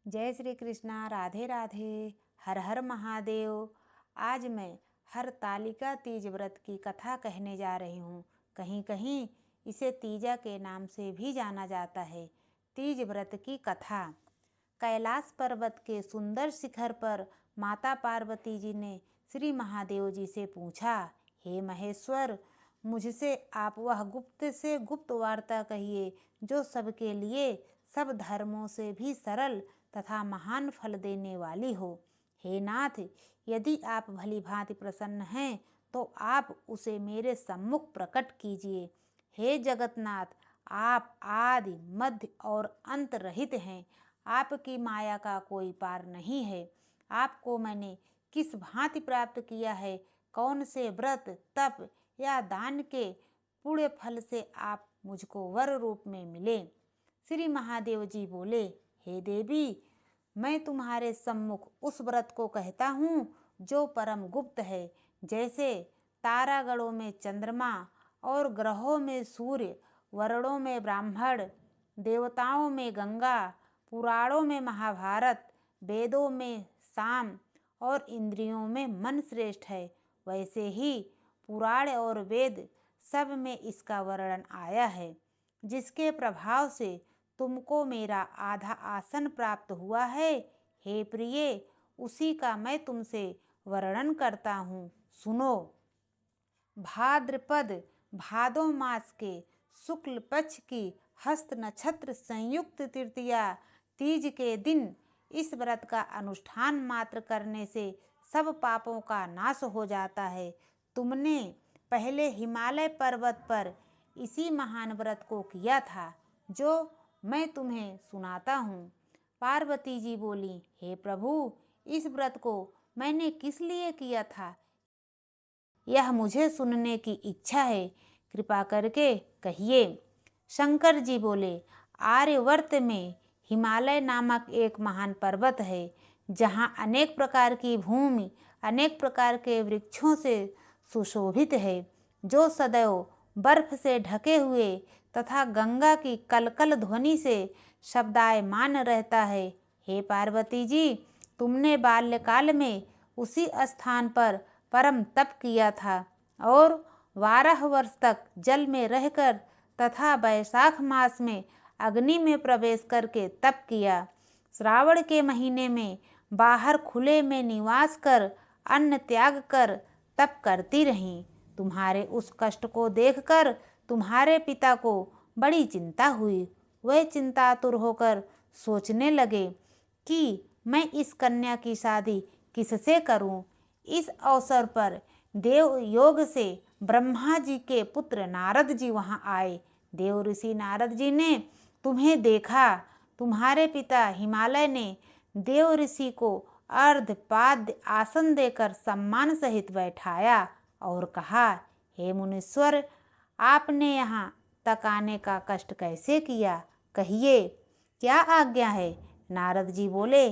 जय श्री कृष्णा। राधे राधे। हर हर महादेव। आज मैं हरतालिका तीज व्रत की कथा कहने जा रही हूँ। कहीं कहीं इसे तीजा के नाम से भी जाना जाता है। तीज व्रत की कथा। कैलाश पर्वत के सुंदर शिखर पर माता पार्वती जी ने श्री महादेव जी से पूछा, हे महेश्वर, मुझसे आप वह गुप्त से गुप्त वार्ता कहिए जो सबके लिए, सब धर्मों से भी सरल तथा महान फल देने वाली हो। हे नाथ, यदि आप भली भांति प्रसन्न हैं तो आप उसे मेरे सम्मुख प्रकट कीजिए। हे जगतनाथ, आप आदि मध्य और अंत रहित हैं। आपकी माया का कोई पार नहीं है। आपको मैंने किस भांति प्राप्त किया है, कौन से व्रत तप या दान के पुण्य फल से आप मुझको वर रूप में मिले। श्री महादेव जी बोले, हे देवी, मैं तुम्हारे सम्मुख उस व्रत को कहता हूँ जो परम गुप्त है। जैसे तारागणों में चंद्रमा और ग्रहों में सूर्य, वर्णों में ब्राह्मण, देवताओं में गंगा, पुराणों में महाभारत, वेदों में साम और इंद्रियों में मन श्रेष्ठ है, वैसे ही पुराण और वेद सब में इसका वर्णन आया है। जिसके प्रभाव से तुमको मेरा आधा आसन प्राप्त हुआ है, हे प्रिय, उसी का मैं तुमसे वर्णन करता हूँ। सुनो। भाद्रपद भादो मास के शुक्ल पक्ष की हस्त नक्षत्र संयुक्त तृतीया तीज के दिन इस व्रत का अनुष्ठान मात्र करने से सब पापों का नाश हो जाता है। तुमने पहले हिमालय पर्वत पर इसी महान व्रत को किया था जो मैं तुम्हें सुनाता हूँ। पार्वती जी बोली, हे प्रभु, इस व्रत को मैंने किस लिए किया था, यह मुझे सुनने की इच्छा है, कृपा करके कहिए। शंकर जी बोले, आर्यवर्त में हिमालय नामक एक महान पर्वत है, जहाँ अनेक प्रकार की भूमि अनेक प्रकार के वृक्षों से सुशोभित है, जो सदैव बर्फ से ढके हुए तथा गंगा की कलकल ध्वनि से शब्दायमान रहता है। हे पार्वती जी, तुमने बाल्यकाल में उसी स्थान पर परम तप किया था और 12 वर्ष तक जल में रहकर तथा वैशाख मास में अग्नि में प्रवेश करके तप किया। श्रावण के महीने में बाहर खुले में निवास कर अन्न त्याग कर तप करती रहीं। तुम्हारे उस कष्ट को देखकर तुम्हारे पिता को बड़ी चिंता हुई। वह चिंतातुर होकर सोचने लगे कि मैं इस कन्या की शादी किससे करूं। इस अवसर पर देव योग से ब्रह्मा जी के पुत्र नारद जी वहां आए। देव ऋषि नारद जी ने तुम्हें देखा। तुम्हारे पिता हिमालय ने देव ऋषि को अर्धपाद्य आसन देकर सम्मान सहित बैठाया और कहा, हे मुनीश्वर, आपने यहाँ तक आने का कष्ट कैसे किया, कहिए, क्या आज्ञा है। नारद जी बोले,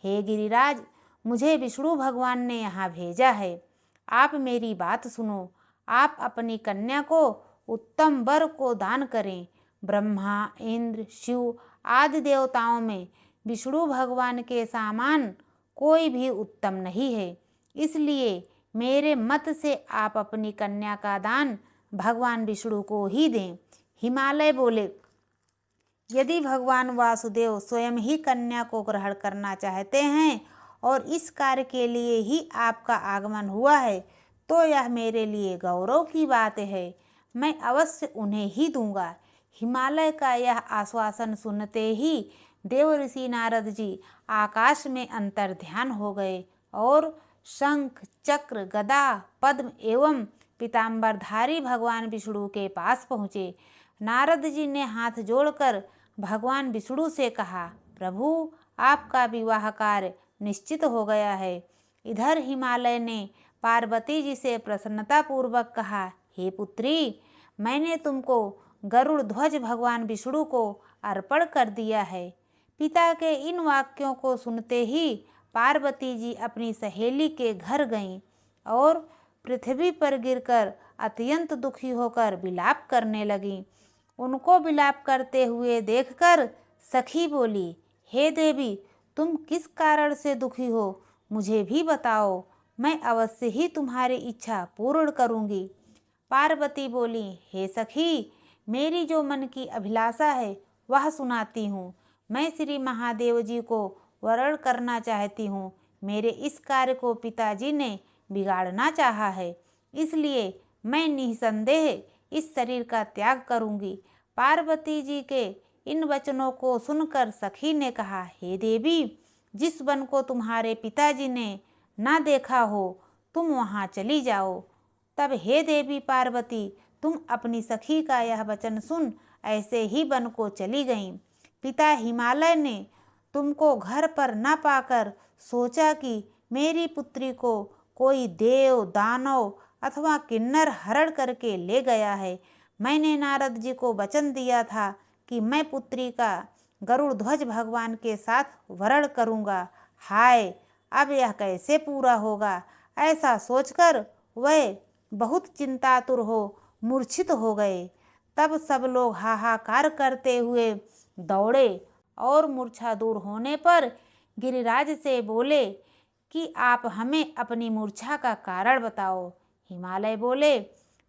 हे गिरिराज, मुझे विष्णु भगवान ने यहाँ भेजा है। आप मेरी बात सुनो। आप अपनी कन्या को उत्तम वर को दान करें। ब्रह्मा, इंद्र, शिव आदि देवताओं में विष्णु भगवान के समान कोई भी उत्तम नहीं है, इसलिए मेरे मत से आप अपनी कन्या का दान भगवान विष्णु को ही दें। हिमालय बोले, यदि भगवान वासुदेव स्वयं ही कन्या को ग्रहण करना चाहते हैं और इस कार्य के लिए ही आपका आगमन हुआ है, तो यह मेरे लिए गौरव की बात है। मैं अवश्य उन्हें ही दूंगा। हिमालय का यह आश्वासन सुनते ही देव ऋषि नारद जी आकाश में अंतर्ध्यान हो गए और शंख, चक्र, गदा, पद्म एवं पीताम्बरधारी भगवान विष्णु के पास पहुँचे। नारद जी ने हाथ जोड़कर भगवान विष्णु से कहा, प्रभु, आपका विवाह कार्य निश्चित हो गया है। इधर हिमालय ने पार्वती जी से प्रसन्नतापूर्वक कहा, हे पुत्री, मैंने तुमको गरुड़ ध्वज भगवान विष्णु को अर्पण कर दिया है। पिता के इन वाक्यों को सुनते ही पार्वती जी अपनी सहेली के घर गईं और पृथ्वी पर गिरकर अत्यंत दुखी होकर विलाप करने लगीं। उनको विलाप करते हुए देखकर सखी बोली, हे देवी, तुम किस कारण से दुखी हो, मुझे भी बताओ, मैं अवश्य ही तुम्हारी इच्छा पूर्ण करूंगी। पार्वती बोली, हे सखी, मेरी जो मन की अभिलाषा है वह सुनाती हूँ। मैं श्री महादेव जी को वरण करना चाहती हूँ। मेरे इस कार्य को पिताजी ने बिगाड़ना चाहा है, इसलिए मैं निसंदेह इस शरीर का त्याग करूंगी। पार्वती जी के इन वचनों को सुनकर सखी ने कहा, हे देवी, जिस वन को तुम्हारे पिताजी ने ना देखा हो तुम वहाँ चली जाओ। तब हे देवी पार्वती, तुम अपनी सखी का यह वचन सुन ऐसे ही वन को चली गईं। पिता हिमालय ने तुमको घर पर न पाकर सोचा कि मेरी पुत्री को कोई देव, दानव अथवा किन्नर हरण करके ले गया है। मैंने नारद जी को वचन दिया था कि मैं पुत्री का गरुड़ ध्वज भगवान के साथ वरण करूँगा। हाय, अब यह कैसे पूरा होगा? ऐसा सोचकर वह बहुत चिंतातुर हो मूर्छित हो गए। तब सब लोग हाहाकार करते हुए दौड़े और मूर्छा दूर होने पर गिरिराज से बोले कि आप हमें अपनी मूर्छा का कारण बताओ। हिमालय बोले,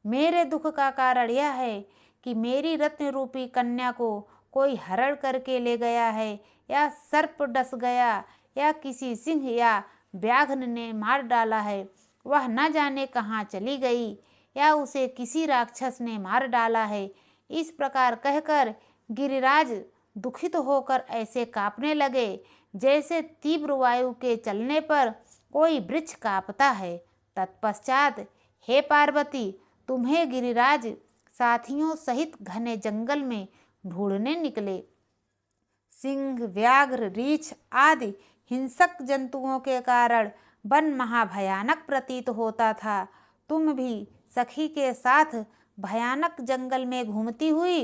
मेरे दुख का कारण यह है कि मेरी रत्न रूपी कन्या को कोई हरण करके ले गया है, या सर्प डस गया, या किसी सिंह या व्याघ्र ने मार डाला है। वह न जाने कहाँ चली गई, या उसे किसी राक्षस ने मार डाला है। इस प्रकार कहकर गिरिराज दुखित होकर ऐसे कांपने लगे जैसे तीव्र वायु के चलने पर कोई वृक्ष कांपता है। तत्पश्चात हे पार्वती, तुम्हें गिरिराज साथियों सहित घने जंगल में ढूंढने निकले। सिंह, व्याघ्र, रीछ आदि हिंसक जंतुओं के कारण वन महाभयानक प्रतीत होता था। तुम भी सखी के साथ भयानक जंगल में घूमती हुई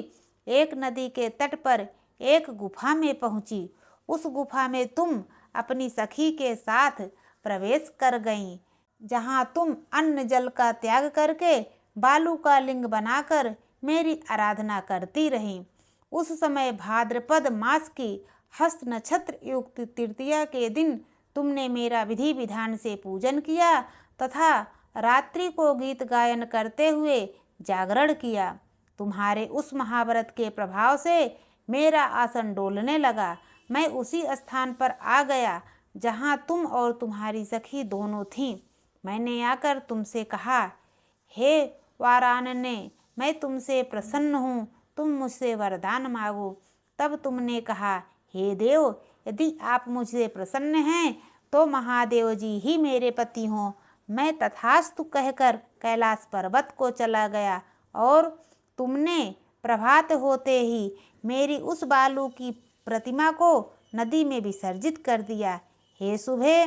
एक नदी के तट पर एक गुफा में पहुंची। उस गुफा में तुम अपनी सखी के साथ प्रवेश कर गईं, जहां तुम अन्न जल का त्याग करके बालू का लिंग बनाकर मेरी आराधना करती रहीं। उस समय भाद्रपद मास की हस्त नक्षत्र युक्त तृतीया के दिन तुमने मेरा विधि विधान से पूजन किया तथा रात्रि को गीत गायन करते हुए जागरण किया। तुम्हारे उस महाव्रत के प्रभाव से मेरा आसन डोलने लगा। मैं उसी स्थान पर आ गया जहाँ तुम और तुम्हारी सखी दोनों थीं। मैंने आकर तुमसे कहा, हे वारानने, मैं तुमसे प्रसन्न हूँ, तुम मुझसे वरदान मांगो। तब तुमने कहा, हे देव, यदि आप मुझसे प्रसन्न हैं तो महादेव जी ही मेरे पति हों। मैं तथास्तु कहकर कैलाश पर्वत को चला गया और तुमने प्रभात होते ही मेरी उस बालू की प्रतिमा को नदी में विसर्जित कर दिया। हे सुबह,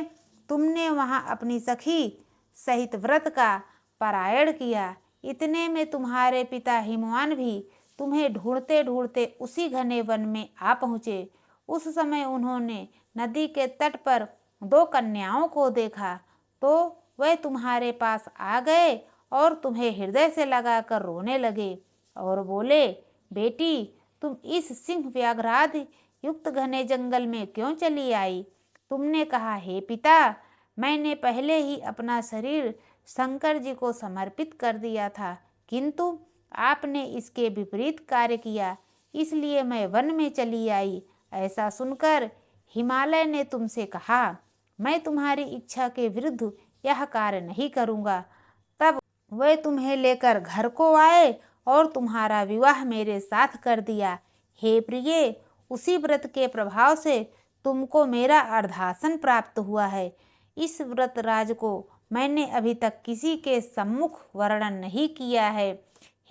तुमने वहाँ अपनी सखी सहित व्रत का पारायण किया। इतने में तुम्हारे पिता हिमवान भी तुम्हें ढूंढते ढूंढते उसी घने वन में आ पहुँचे। उस समय उन्होंने नदी के तट पर 2 कन्याओं को देखा तो वह तुम्हारे पास आ गए और तुम्हें हृदय से लगाकर रोने लगे और बोले, बेटी, तुम इस सिंह व्याघ्रादि युक्त घने जंगल में क्यों चली आई? तुमने कहा, हे पिता, मैंने पहले ही अपना शरीर शंकर जी को समर्पित कर दिया था, किंतु आपने इसके विपरीत कार्य किया, इसलिए मैं वन में चली आई। ऐसा सुनकर हिमालय ने तुमसे कहा, मैं तुम्हारी इच्छा के विरुद्ध यह कार्य नहीं करूँगा। तब वह तुम्हें लेकर घर को आए और तुम्हारा विवाह मेरे साथ कर दिया। हे प्रिय, उसी व्रत के प्रभाव से तुमको मेरा अर्धासन प्राप्त हुआ है। इस व्रत राज को मैंने अभी तक किसी के सम्मुख वर्णन नहीं किया है।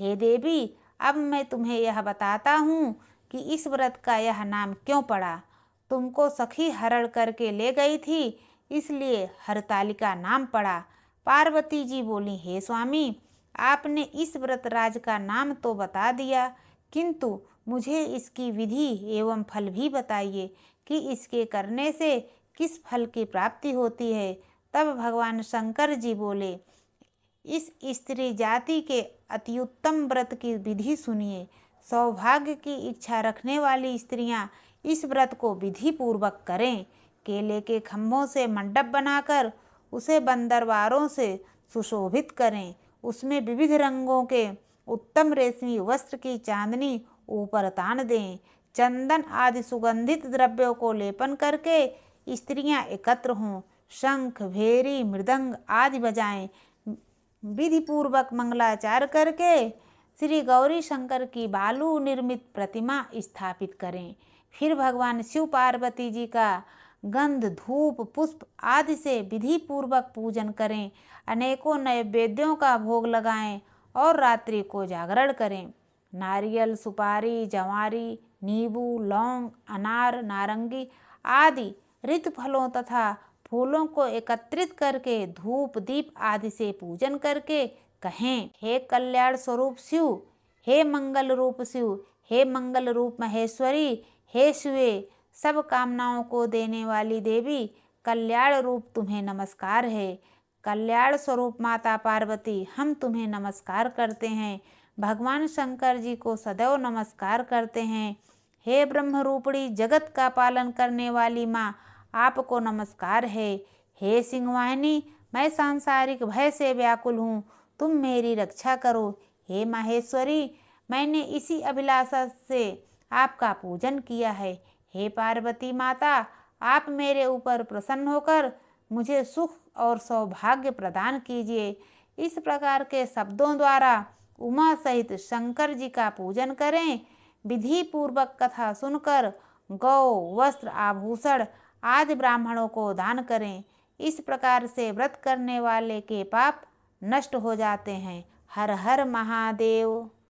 हे देवी, अब मैं तुम्हें यह बताता हूँ कि इस व्रत का यह नाम क्यों पड़ा। तुमको सखी हरण करके ले गई थी, इसलिए हरतालिका नाम पड़ा। पार्वती जी बोली, हे स्वामी, आपने इस व्रत राज का नाम तो बता दिया, किंतु मुझे इसकी विधि एवं फल भी बताइए कि इसके करने से किस फल की प्राप्ति होती है। तब भगवान शंकर जी बोले, इस स्त्री जाति के अत्युत्तम व्रत की विधि सुनिए। सौभाग्य की इच्छा रखने वाली स्त्रियां इस व्रत को विधि पूर्वक करें, केले के खम्भों से मंडप बनाकर उसे बंदरवारों से सुशोभित करें। उसमें विविध रंगों के उत्तम रेशमी वस्त्र की चांदनी ऊपर तान दें। चंदन आदि सुगंधित द्रव्यों को लेपन करके स्त्रियां एकत्र हों, शंख, भेरी, मृदंग आदि बजाएं। विधि पूर्वक मंगलाचार करके श्री गौरी शंकर की बालू निर्मित प्रतिमा स्थापित करें। फिर भगवान शिव पार्वती जी का गंध, धूप, पुष्प आदि से विधि पूर्वक पूजन करें। अनेकों नैवेद्यों का भोग लगाएं और रात्रि को जागरण करें। नारियल, सुपारी, जवारी, नींबू, लौंग, अनार, नारंगी आदि ऋतु फलों तथा फूलों को एकत्रित करके धूप, दीप आदि से पूजन करके कहें, हे कल्याण स्वरूप शिव, हे मंगल रूप शिव, हे मंगल रूप महेश्वरी, हे शिवे, सब कामनाओं को देने वाली देवी, कल्याण रूप तुम्हें नमस्कार है। कल्याण स्वरूप माता पार्वती, हम तुम्हें नमस्कार करते हैं। भगवान शंकर जी को सदैव नमस्कार करते हैं। हे ब्रह्म रूपणी जगत का पालन करने वाली माँ, आपको नमस्कार है। हे सिंहवाहिनी, मैं सांसारिक भय से व्याकुल हूँ, तुम मेरी रक्षा करो। हे माहेश्वरी, मैंने इसी अभिलाषा से आपका पूजन किया है। हे पार्वती माता, आप मेरे ऊपर प्रसन्न होकर मुझे सुख और सौभाग्य प्रदान कीजिए। इस प्रकार के शब्दों द्वारा उमा सहित शंकर जी का पूजन करें। विधि पूर्वक कथा सुनकर गौ, वस्त्र, आभूषण आदि ब्राह्मणों को दान करें। इस प्रकार से व्रत करने वाले के पाप नष्ट हो जाते हैं। हर हर महादेव।